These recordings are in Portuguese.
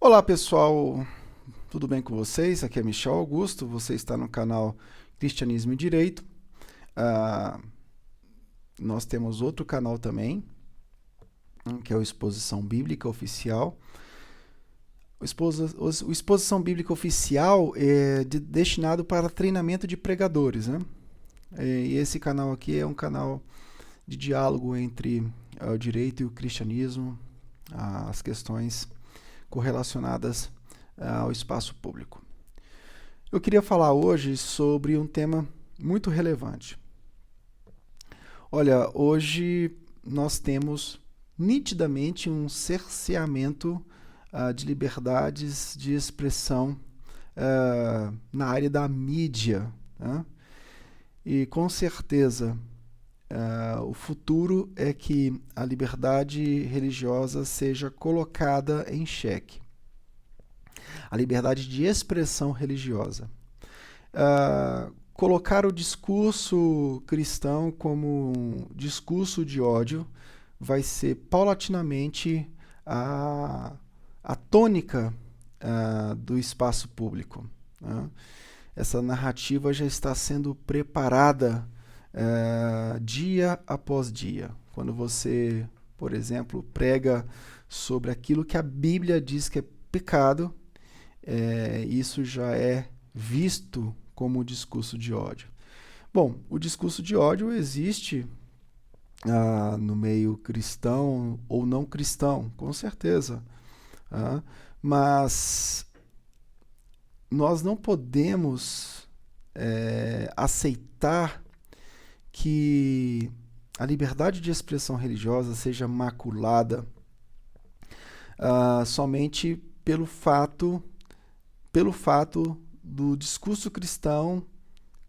Olá pessoal, tudo bem com vocês? Aqui é Michel Augusto, você está no canal Cristianismo e Direito. Ah, Nós temos outro canal também, que é o Exposição Bíblica Oficial. O Exposição Bíblica Oficial é destinado para treinamento de pregadores, né? E esse canal aqui é um canal de diálogo entre o direito e o cristianismo, as questões correlacionadas ao espaço público. Eu queria falar hoje sobre um tema muito relevante. Olha, hoje nós temos nitidamente um cerceamento de liberdades de expressão na área da mídia, né? E com certeza o futuro é que a liberdade religiosa seja colocada em xeque. A liberdade de expressão religiosa. Colocar o discurso cristão como um discurso de ódio vai ser paulatinamente a tônica do espaço público, né? Essa narrativa já está sendo preparada dia após dia. Quando você, por exemplo, prega sobre aquilo que a Bíblia diz que é pecado, isso já é visto como discurso de ódio. Bom, o discurso de ódio existe no meio cristão ou não cristão, com certeza. Mas nós não podemos aceitar que a liberdade de expressão religiosa seja maculada somente pelo fato do discurso cristão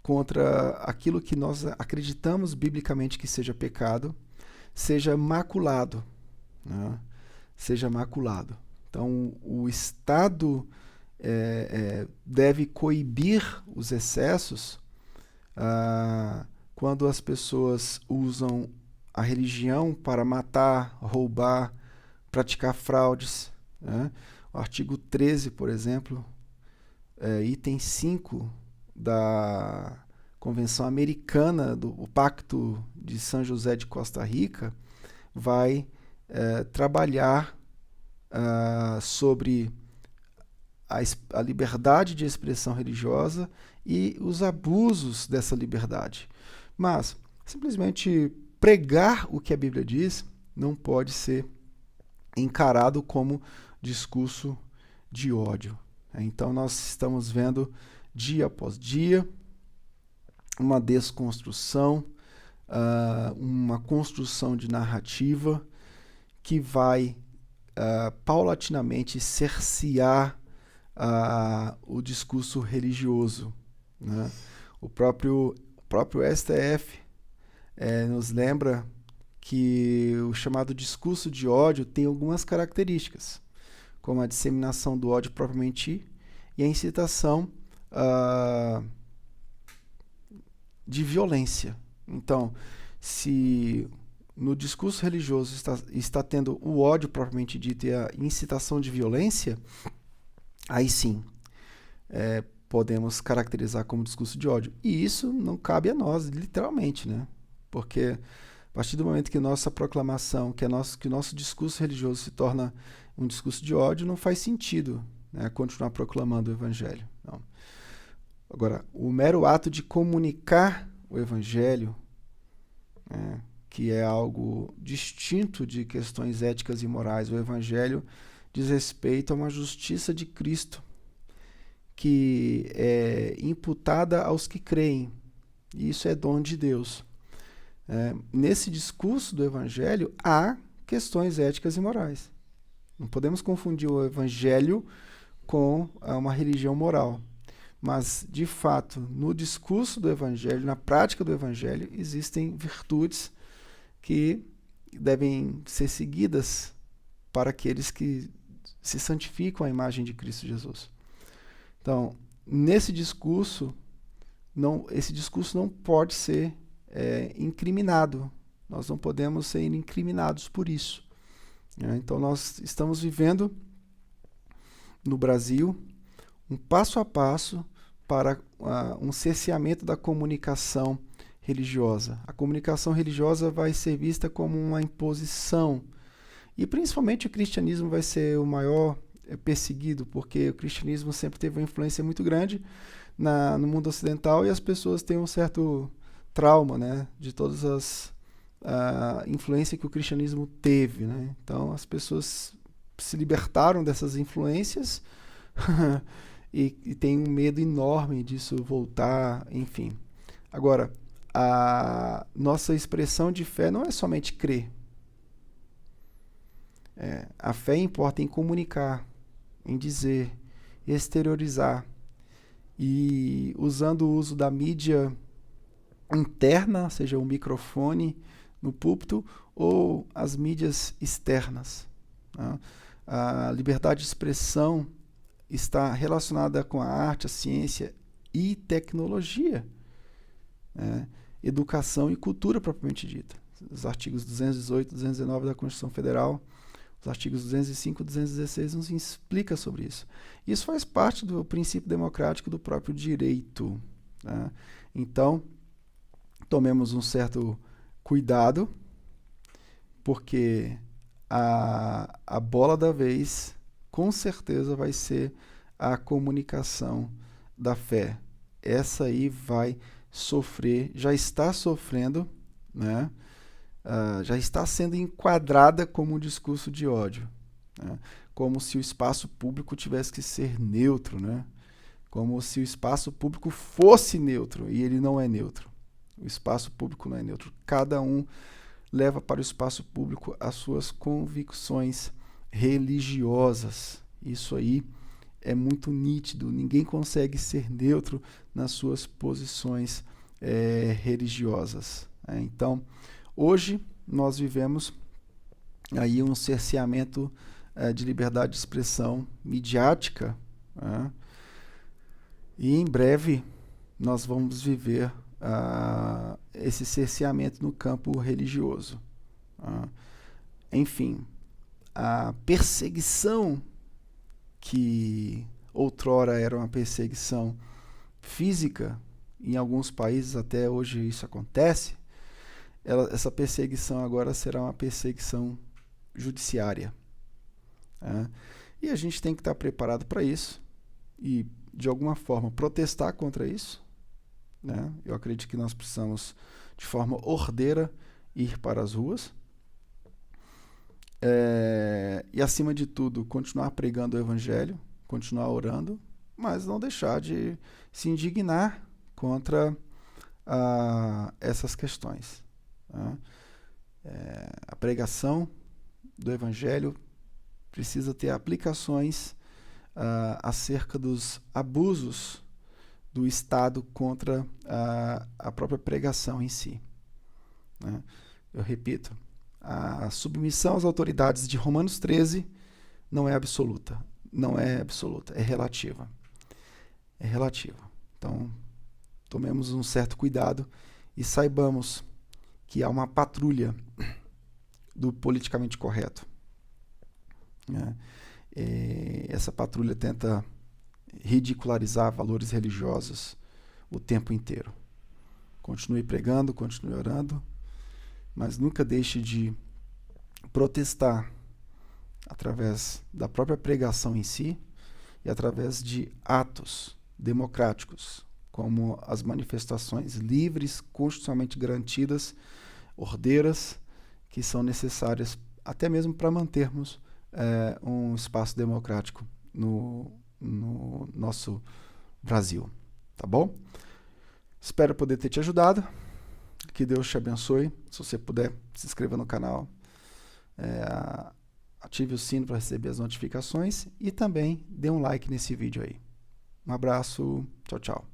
contra aquilo que nós acreditamos biblicamente que seja pecado, seja maculado, né? Seja maculado. Então, o Estado deve coibir os excessos quando as pessoas usam a religião para matar, roubar, praticar fraudes, né? O artigo 13, por exemplo, item 5 da Convenção Americana, do Pacto de São José de Costa Rica, vai trabalhar sobre a liberdade de expressão religiosa e os abusos dessa liberdade. Mas, simplesmente pregar o que a Bíblia diz não pode ser encarado como discurso de ódio. Então, nós estamos vendo, dia após dia, uma desconstrução, uma construção de narrativa que vai paulatinamente cercear o discurso religioso, né? O próprio STF nos lembra que o chamado discurso de ódio tem algumas características, como a disseminação do ódio propriamente e a incitação de violência. Então, se no discurso religioso está tendo o ódio propriamente dito e a incitação de violência, aí sim podemos caracterizar como discurso de ódio. E isso não cabe a nós, literalmente, né? Porque a partir do momento que nossa proclamação, que o nosso discurso religioso se torna um discurso de ódio, não faz sentido, né, continuar proclamando o Evangelho. Não. Agora, o mero ato de comunicar o Evangelho, né, que é algo distinto de questões éticas e morais, o Evangelho diz respeito a uma justiça de Cristo que é imputada aos que creem. E isso é dom de Deus. Nesse discurso do Evangelho há questões éticas e morais. Não podemos confundir o Evangelho com uma religião moral. Mas, de fato, no discurso do Evangelho, na prática do Evangelho, existem virtudes que devem ser seguidas para aqueles que se santificam à imagem de Cristo Jesus. Então, nesse discurso, esse discurso não pode ser incriminado. Nós não podemos ser incriminados por isso. Então, nós estamos vivendo no Brasil um passo a passo para um cerceamento da comunicação religiosa. A comunicação religiosa vai ser vista como uma imposição, e principalmente o cristianismo vai ser o maior perseguido, porque o cristianismo sempre teve uma influência muito grande no mundo ocidental, e as pessoas têm um certo trauma, né, de todas as influência que o cristianismo teve, né? Então as pessoas se libertaram dessas influências e tem um medo enorme disso voltar, enfim. Agora, a nossa expressão de fé não é somente crer. A fé importa em comunicar, em dizer, exteriorizar. E usando o uso da mídia interna, seja o microfone no púlpito, ou as mídias externas, né? A liberdade de expressão está relacionada com a arte, a ciência e tecnologia, né? Educação e cultura propriamente dita. Os artigos 218 e 219 da Constituição Federal, os artigos 205 e 216 nos explica sobre isso. Isso faz parte do princípio democrático do próprio direito, né? Então, tomemos um certo cuidado, porque a bola da vez, com certeza, vai ser a comunicação da fé. Essa aí vai sofrer, já está sofrendo, né? Já está sendo enquadrada como um discurso de ódio, né? Como se o espaço público tivesse que ser neutro, né? Como se o espaço público fosse neutro, e ele não é neutro. O espaço público não é neutro. Cada um leva para o espaço público as suas convicções religiosas. Isso aí é muito nítido. Ninguém consegue ser neutro nas suas posições religiosas, né? Então, hoje nós vivemos aí um cerceamento de liberdade de expressão midiática, né? E em breve nós vamos viver esse cerceamento no campo religioso. Enfim, a perseguição que outrora era uma perseguição física, em alguns países até hoje isso acontece, essa perseguição agora será uma perseguição judiciária, né? E a gente tem que estar preparado para isso e, de alguma forma, protestar contra isso, né? Eu acredito que nós precisamos, de forma ordeira, ir para as ruas. E, acima de tudo, continuar pregando o Evangelho, continuar orando, mas não deixar de se indignar contra essas questões, né? A pregação do Evangelho precisa ter aplicações acerca dos abusos do Estado contra a própria pregação em si, né? Eu repito, a submissão às autoridades de Romanos 13 não é absoluta, é relativa. É relativa. Então, tomemos um certo cuidado e saibamos que há uma patrulha do politicamente correto, né? Essa patrulha tenta ridicularizar valores religiosos o tempo inteiro. Continue pregando, continue orando, mas nunca deixe de protestar através da própria pregação em si e através de atos democráticos, como as manifestações livres, constitucionalmente garantidas, ordeiras, que são necessárias até mesmo para mantermos um espaço democrático no nosso Brasil, tá bom? Espero poder ter te ajudado. Que Deus te abençoe. Se você puder, se inscreva no canal, ative o sino para receber as notificações e também dê um like nesse vídeo aí. Um abraço, tchau, tchau.